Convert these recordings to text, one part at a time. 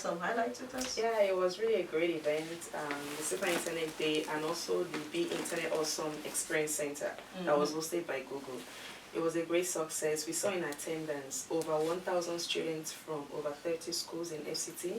some highlights with us? Yeah, it was really a great event. The Super Internet Day and also the Be Internet Awesome Experience Center that was hosted by Google. It was a great success. We saw in attendance over 1,000 students from over 30 schools in FCT.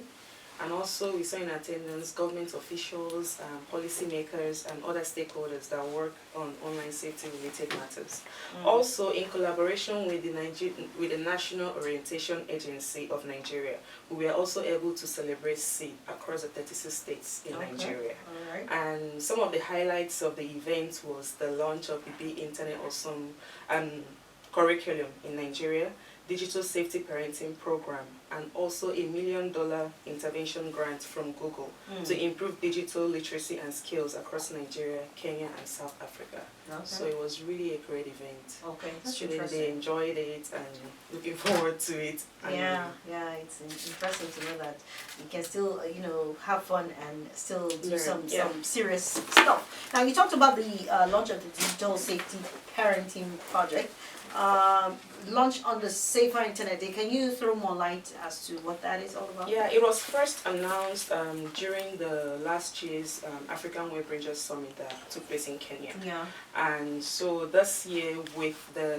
And also we saw in attendance government officials, policymakers and other stakeholders that work on online safety related matters. Also in collaboration with the National Orientation Agency of Nigeria, we were also able to celebrate SEED across the 36 states in Nigeria. All right. And some of the highlights of the event was the launch of the Be Internet Awesome curriculum in Nigeria, digital safety parenting program, and also $1 million intervention grant from Google to improve digital literacy and skills across Nigeria, Kenya, and South Africa. Okay. So it was really a great event. Okay, that's Students, they enjoyed it and looking forward to it. Yeah, it's impressive to know that you can still, have fun and still do some serious stuff. Now, you talked about the launch of the digital safety parenting project. Launch on the Safer Internet Day. Can you throw more light as to what that is all about? Yeah, it was first announced during the last year's African Webrangers Summit that took place in Kenya. Yeah. And so this year with the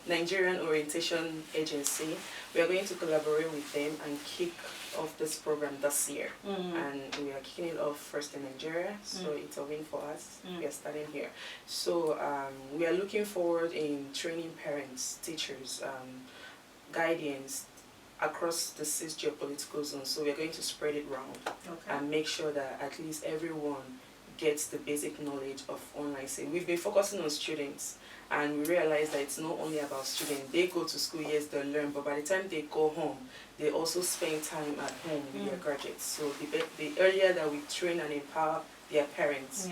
Nigerian Orientation Agency, we are going to collaborate with them and kick off this program this year. And we are kicking it off first in Nigeria, so it's a win for us. We are starting here. So we are looking forward in training parents, teachers, guardians across the 6 geopolitical zones. So we are going to spread it around and make sure that at least everyone gets the basic knowledge of online safety. We've been focusing on students, and we realize that it's not only about students. They go to school, yes, they learn, but by the time they go home, they also spend time at home with their graduates. So the earlier that we train and empower their parents,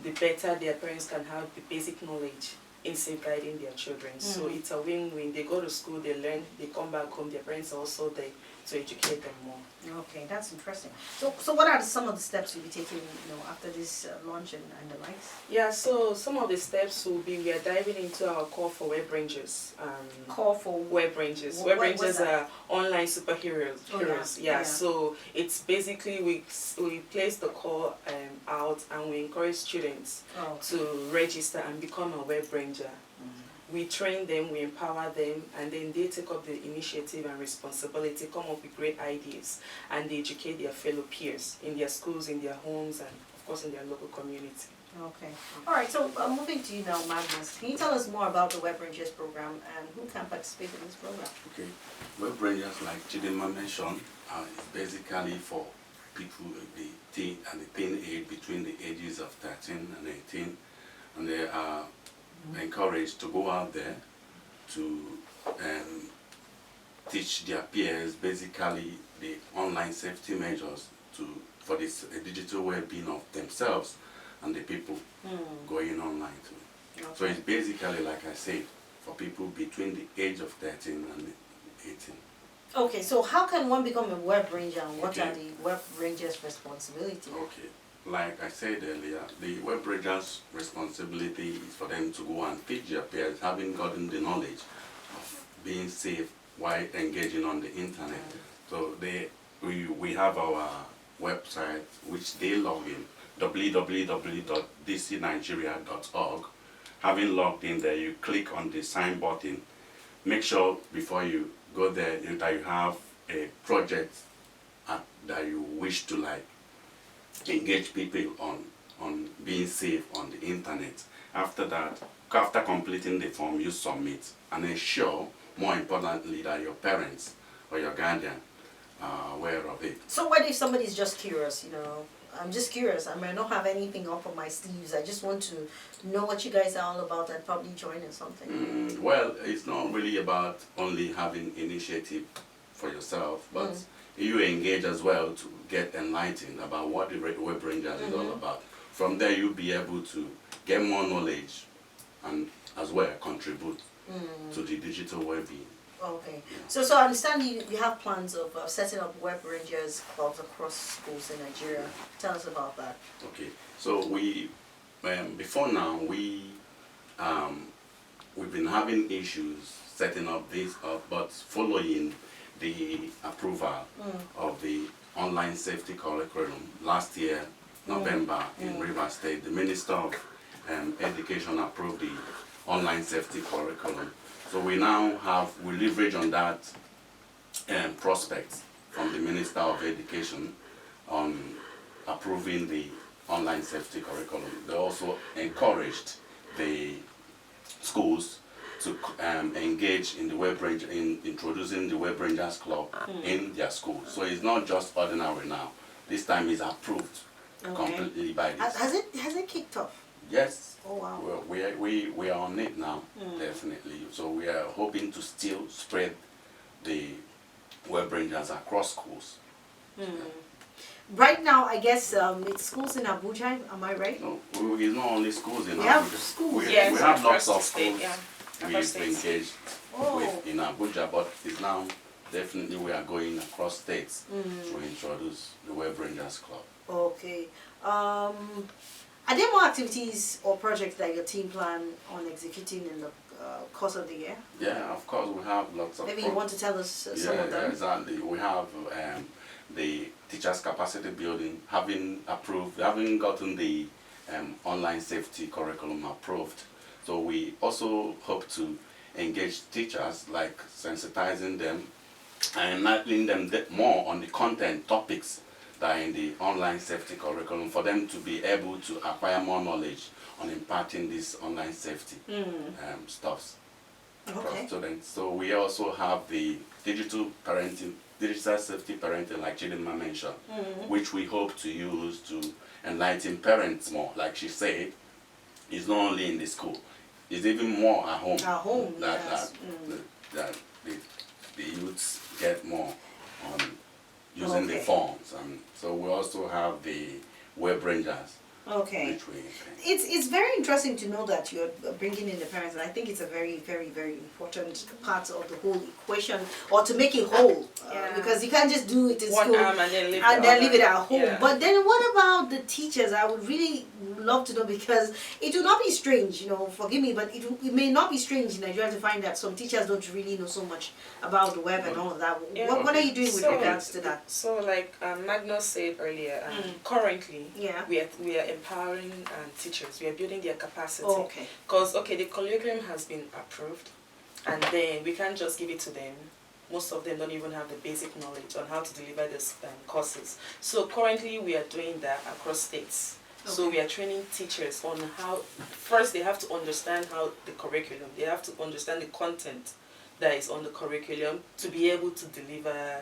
the better their parents can have the basic knowledge in safeguarding their children. So it's a win-win. They go to school, they learn, they come back home, their parents are also there to educate them more. Okay, that's interesting. So what are some of the steps you'll be taking, after this launch and the likes? Yeah, so some of the steps will be, we are diving into our call for Webrangers. Call for Webrangers. Webrangers are online superheroes. Yeah, so it's basically we place the call out and we encourage students to register and become a Webranger. We train them, we empower them, and then they take up the initiative and responsibility, come up with great ideas, and they educate their fellow peers in their schools, in their homes, and of course in their local community. Okay. All right, so moving to you now, Magnus. Can you tell us more about the Webrangers program and who can participate in this program? Okay. Webrangers, like Chidimma mentioned, is basically for people the teen age between the ages of 13 and 18, and they are encouraged to go out there to teach their peers basically the online safety measures for this digital well-being of themselves and the people going online too. Okay. So it's basically, like I said, for people between the age of 13 and 18. Okay, so how can one become a Webranger and what are the Webrangers' responsibilities? Okay. Like I said earlier, the Webrangers' responsibility is for them to go and teach their peers, having gotten the knowledge of being safe while engaging on the internet. So we have our website which they log in, www.disinigeria.org. Having logged in there, you click on the sign button. Make sure before you go there that you have a project that you wish to engage people on being safe on the internet. After that, after completing the form, you submit and ensure, more importantly, that your parents or your guardian are aware of it. So what if somebody is just curious, I'm just curious, I might not have anything up on my sleeves, I just want to know what you guys are all about and probably join or something? Well, it's not really about only having initiative for yourself, but you engage as well to get enlightened about what the Webrangers is all about. From there, you'll be able to get more knowledge and as well contribute to the digital well-being. Okay. So I understand you have plans of setting up Webrangers clubs across schools in Nigeria. Tell us about that. Okay. So we, before now, we've been having issues setting up this up, but following the approval of the online safety curriculum last year, November, in Rivers State. The Minister of Education approved the online safety curriculum. So we now we leverage on that prospect from the Minister of Education on approving the online safety curriculum. They also encouraged the schools to engage in the in introducing the Webrangers Club in their school. So it's not just ordinary now. This time it's approved completely by this. Has it kicked off? Yes. Oh wow. We are on it now, definitely. So we are hoping to still spread the Webrangers across schools. Right now, I guess it's schools in Abuja. Am I right? No, it's not only schools in We Abuja. have schools. We Yes, have lots of state, schools yeah. we've engaged Oh. with in Abuja, but it's now definitely we are going across states to introduce the Webrangers Club. Okay. Are there more activities or projects that your team plan on executing in the course of the year? Yeah, of course we have lots of. Maybe you want to tell us some of them? Yeah, exactly. We have the teachers' capacity building, having gotten the online safety curriculum approved. So we also hope to engage teachers, like sensitizing them and enlightening them more on the content topics that are in the online safety curriculum for them to be able to acquire more knowledge on imparting this online safety stuffs across students. So we also have the digital safety parenting, like Chidimma mentioned, which we hope to use to enlighten parents more. Like she said, it's not only in the school, it's even more at home. At home, that the youths get more on using the phones. And so we also have the Webrangers. Okay. Which we, It's very interesting to know that you're bringing in the parents, and I think it's a very, very, very important part of the whole equation, or to make it whole, because you can't just do it in one school arm and then leave it at home. Yeah. But then what about the teachers? I would really love to know, because it will not be strange, you know, forgive me, but it may not be strange in Nigeria to find that some teachers don't really know so much about the web and all of that. Yeah. What are you doing with regards to that? So like Magnus said earlier, currently we are empowering teachers. We are building their capacity. Okay. Because the curriculum has been approved, and then we can't just give it to them. Most of them don't even have the basic knowledge on how to deliver these courses. So currently we are doing that across states. Okay. So we are training teachers on how, first they have to understand how the curriculum, they have to understand the content that is on the curriculum to be able to deliver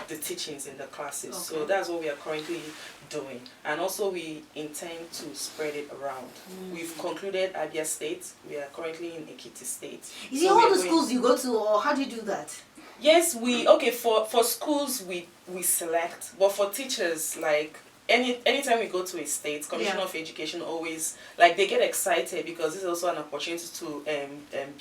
the teachings in the classes. Okay. So that's what we are currently doing. And also we intend to spread it around. We've concluded Abia State. We are currently in Ekiti State. Is it all the schools you go to, or how do you do that? Yes, for schools we select, but for teachers, like anytime we go to a state, Commissioner of Education always, like, they get excited because this is also an opportunity to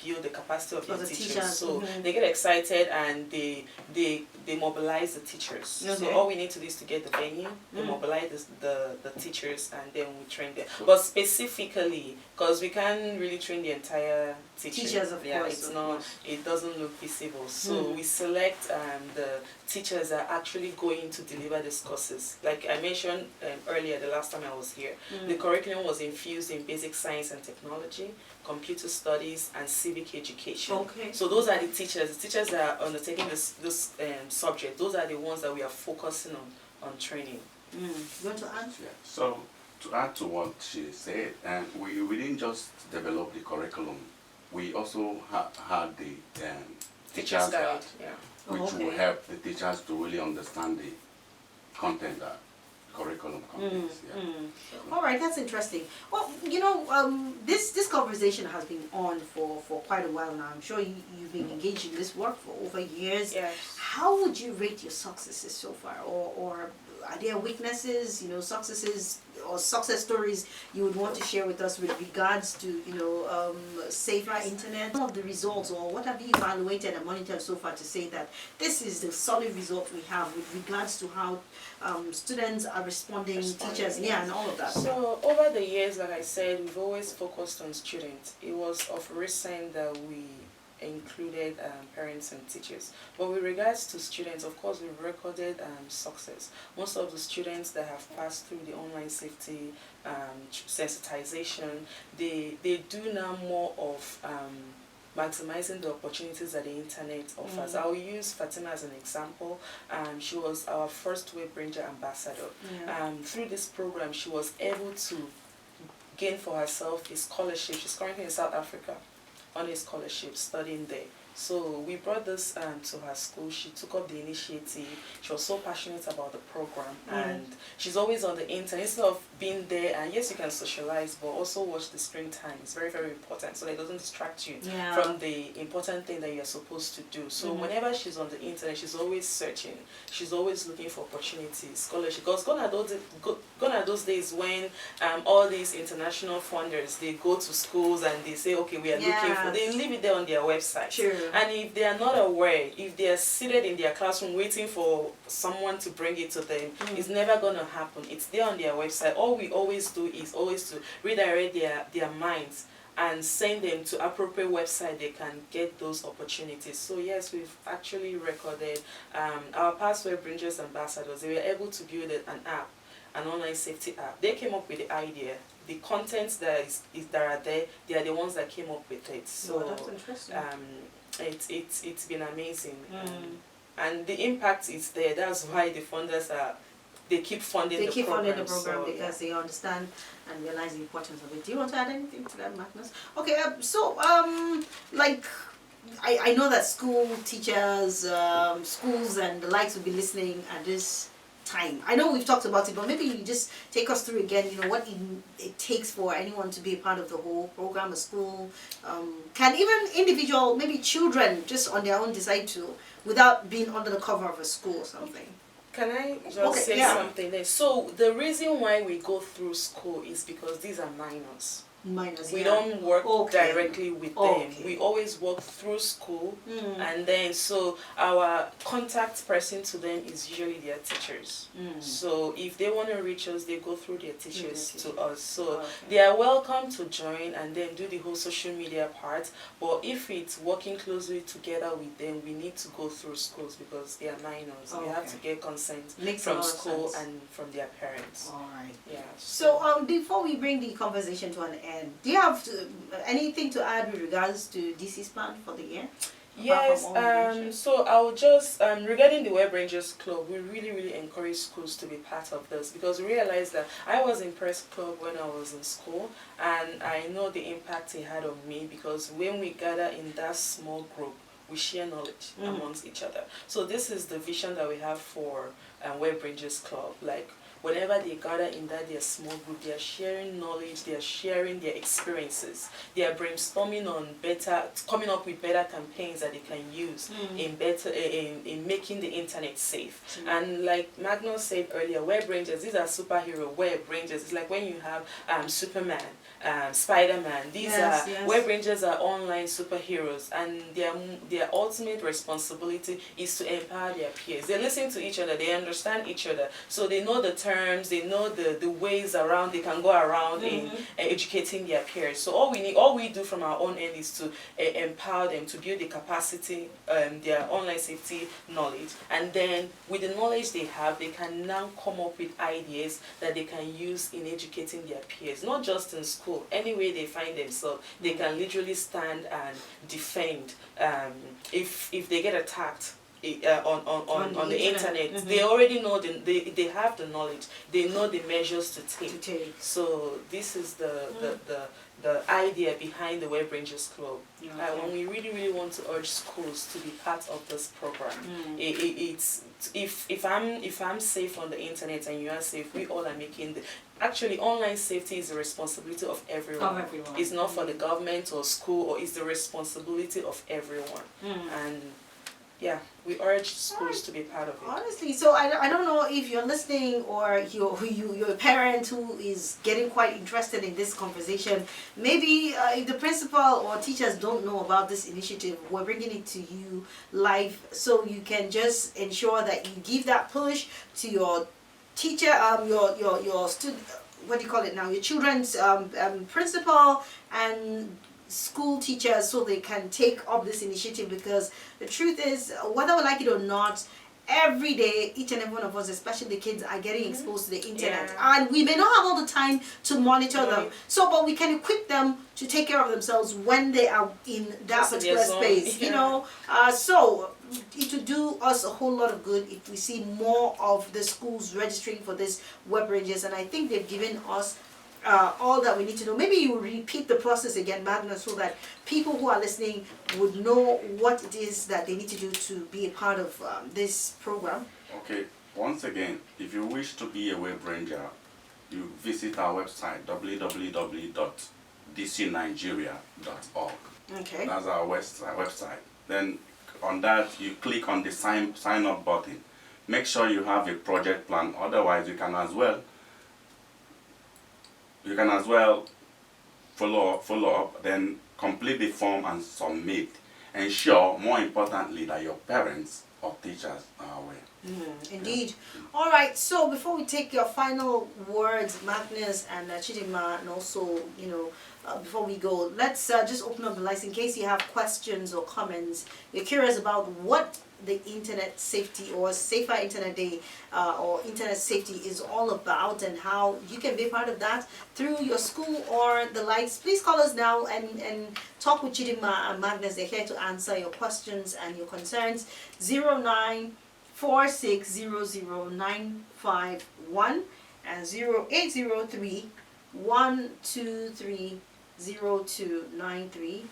build the capacity of the teachers. So they get excited and they mobilize the teachers. Okay. So all we need to do is to get the venue, they mobilize the teachers, and then we train them. But specifically, because we can't really train the entire teachers of course, it's not, it doesn't look visible. So we select the teachers that are actually going to deliver these courses. Like I mentioned earlier, the last time I was here, the curriculum was infused in basic science and technology, computer studies, and civic education. Okay. So those are the teachers that are undertaking this subject. Those are the ones that we are focusing on training. You want to add? Yeah. So to add to what she said, we didn't just develop the curriculum. We also had the teachers guide, which will help the teachers to really understand the content that curriculum contains. All right, that's interesting. Well, you know, this conversation has been on for quite a while now. I'm sure you've been engaged in this work for over years. Yes. How would you rate your successes so far, or are there weaknesses, you know, successes or success stories you would want to share with us with regards to, you know, safer internet? Some of the results, or what have you evaluated and monitored so far to say that this is the solid result we have with regards to how students are responding, teachers, and all of that? So over the years, like I said, we've always focused on students. It was of recent that we included parents and teachers. But with regards to students, of course, we've recorded success. Most of the students that have passed through the online safety sensitization, they do now more of maximizing the opportunities that the internet offers. I'll use Fatima as an example. She was our first Webranger ambassador. Through this program, she was able to gain for herself a scholarship. She's currently in South Africa on a scholarship studying there. So we brought this to her school. She took up the initiative. She was so passionate about the program, and she's always on the internet. Instead of being there, and yes, you can socialize, but also watch the screen time. It's very, very important, so that it doesn't distract you from the important thing that you're supposed to do. So whenever she's on the internet, she's always searching. She's always looking for opportunities, scholarship. Because gone are those days when all these international funders, they go to schools and they say, okay, we are looking for. They leave it there on their website. True. And if they are not aware, if they are seated in their classroom waiting for someone to bring it to them, it's never going to happen. It's there on their website. All we always do is always to redirect their minds and send them to appropriate website they can get those opportunities. So yes, we've actually recorded our past Webrangers ambassadors. They were able to build an app, an online safety app. They came up with the idea. The contents that are there, they are the ones that came up with it. So that's interesting. It's been amazing, and the impact is there. That's why the funders they keep funding the program. So, because they understand and realize the importance of it. Do you want to add anything to that, Magnus? Okay, like I know that school teachers, schools and the likes will be listening at this time. I know we've talked about it, but maybe you just take us through again, what it takes for anyone to be a part of the whole program, a school, can even individual, maybe children just on their own decide to, without being under the cover of a school or something. Can I just say something there? So the reason why we go through school is because these are minors. We don't work directly with them. We always work through school, and then so our contact person to them is usually their teachers. So if they want to reach us, they go through their teachers to us. So they are welcome to join and then do the whole social media part. But if it's working closely together with them, we need to go through schools because they are minors. We have to get consent from school and from their parents. All right. Yeah. So before we bring the conversation to an end, do you have anything to add with regards to DISI's plan for the year? Yes, so I'll just, regarding the Webrangers Club, we really encourage schools to be part of this because we realized that I was in press club when I was in school, and I know the impact it had on me because when we gather in that small group, we share knowledge amongst each other. So this is the vision that we have for Webrangers Club. Like, whenever they gather in their small group, they are sharing knowledge, they are sharing their experiences, they are brainstorming on coming up with better campaigns that they can use in making the internet safe. And like Magnus said earlier, Webrangers, these are superhero Webrangers. It's like when you have Superman, Spider-Man. These Webrangers are online superheroes, and their ultimate responsibility is to empower their peers. They listen to each other, they understand each other, so they know the terms, they know the ways around they can go around in educating their peers. So all we do from our own end is to empower them to build the capacity, their online safety knowledge, and then with the knowledge they have, they can now come up with ideas that they can use in educating their peers, not just in school. Anywhere they find themselves, they can literally stand and defend if they get attacked on the internet. They already know, they have the knowledge, they know the measures to take. So this is the idea behind the Webrangers Club. And we really want to urge schools to be part of this program. It's if I'm safe on the internet and you are safe, we all are making actually online safety is the responsibility of everyone. It's not for the government or school, or it's the responsibility of everyone. And yeah, we urge schools to be part of it. Honestly, so I don't know if you're listening or you're a parent who is getting quite interested in this conversation. Maybe if the principal or teachers don't know about this initiative, we're bringing it to you live, so you can just ensure that you give that push to your teacher, your student, what do you call it now, your children's principal, and school teachers so they can take up this initiative, because the truth is, whether we like it or not, every day each and every one of us, especially the kids, are getting exposed to the internet, and we may not have all the time to monitor them, so but we can equip them to take care of themselves when they are in that particular space, you know. So it would do us a whole lot of good if we see more of the schools registering for this Webrangers, and I think they've given us all that we need to know. Maybe you repeat the process again, Magnus, so that people who are listening would know what it is that they need to do to be a part of this program. Okay, once again, if you wish to be a Webranger, you visit our website, www.disinigeria.org. Okay. That's our website. Then on that, you click on the sign up button. Make sure you have a project plan, otherwise you can as well follow up, then complete the form and submit. Ensure, more importantly, that your parents or teachers are aware. Indeed. All right, so before we take your final words, Magnus and Chidimma, and also, you know, before we go, let's just open up the lines in case you have questions or comments. You're curious about what the Internet Safety or Safer Internet Day or Internet Safety is all about, and how you can be part of that through your school or the likes. Please call us now and talk with Chidimma and Magnus. They're here to answer your questions and your concerns. 0946000951 and 0803-123-0293.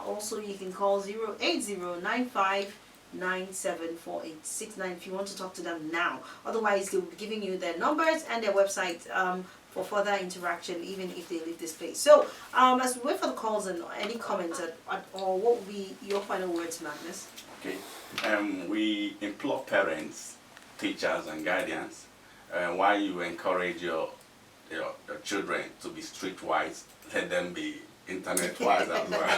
Also, you can call 08095974869 if you want to talk to them now. Otherwise, they'll be giving you their numbers and their website for further interaction, even if they leave this place. So, as we wait for the calls and any comments at all, what would be your final words, Magnus? Okay. We implore parents, teachers, and guardians, while you encourage your children to be streetwise, let them be internet-wise as well.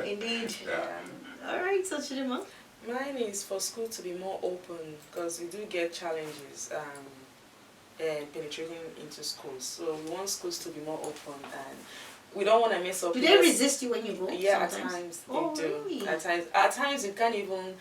Indeed. Yeah. All right, so Chidimma? Mine is for school to be more open, because we do get challenges penetrating into schools. So we want schools to be more open, and we don't want to mess up. Do they resist you when you go? Yeah, sometimes? at times Oh, they do. really? At times you can't even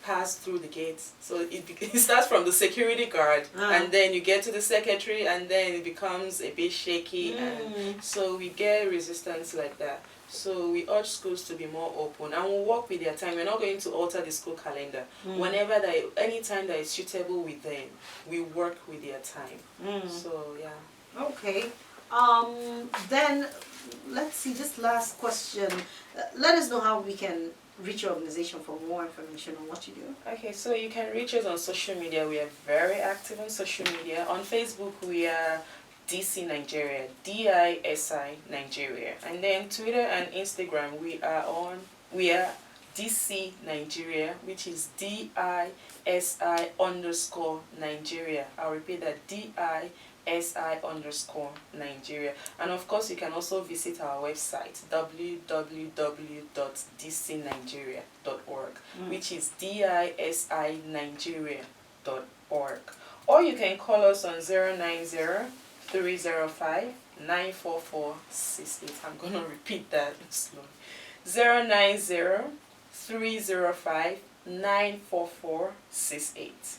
pass through the gates. So it starts from the security guard, and then you get to the secretary, and then it becomes a bit shaky, and so we get resistance like that. So we urge schools to be more open, and we'll work with their time. We're not going to alter the school calendar. Whenever any time that is suitable with them, we work with their time. So yeah. Okay. Then let's see, this last question. Let us know how we can reach your organization for more information on what you do. Okay, so you can reach us on social media. We are very active on social media. On Facebook, we are DISI Nigeria, DISI Nigeria. And then Twitter and Instagram, we are DISI Nigeria, which is DISI_Nigeria. I'll repeat that, DISI_Nigeria. And of course, you can also visit our website, www.disinigeria.org, which is disinigeria.org. Or you can call us on 090-305-94468. I'm going to repeat that slowly. 090-305-94468.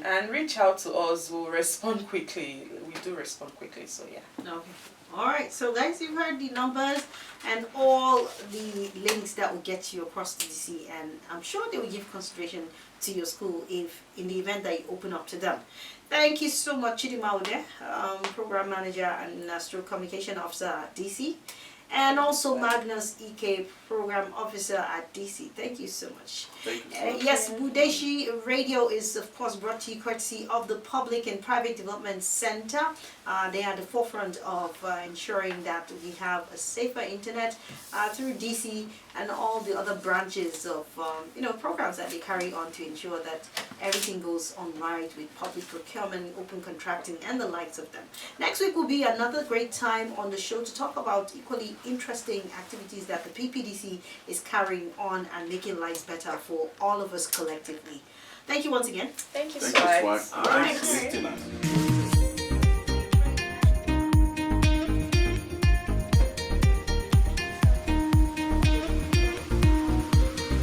And reach out to us. We'll respond quickly. We do respond quickly, so yeah. Okay. All right, so guys, you've heard the numbers and all the links that will get you across the DC, and I'm sure they will give consideration to your school if in the event that you open up to them. Thank you so much, Chidimma Udeh, Program Manager and Stroke Communication Officer at DC, and also Magnus EK, Program Officer at DC. Thank you so much. Thank you so much. Yes, Budeshi Radio is of course brought to you courtesy of the Public and Private Development Center. They are at the forefront of ensuring that we have a safer internet through DC and all the other branches of programs that they carry on to ensure that everything goes on right with public procurement, open contracting, and the likes of them. Next week will be another great time on the show to talk about equally interesting activities that the PPDC is carrying on and making lives better for all of us collectively. Thank you once again. Thank you so Thank you, much. Swag. All right. Thanks, Christina.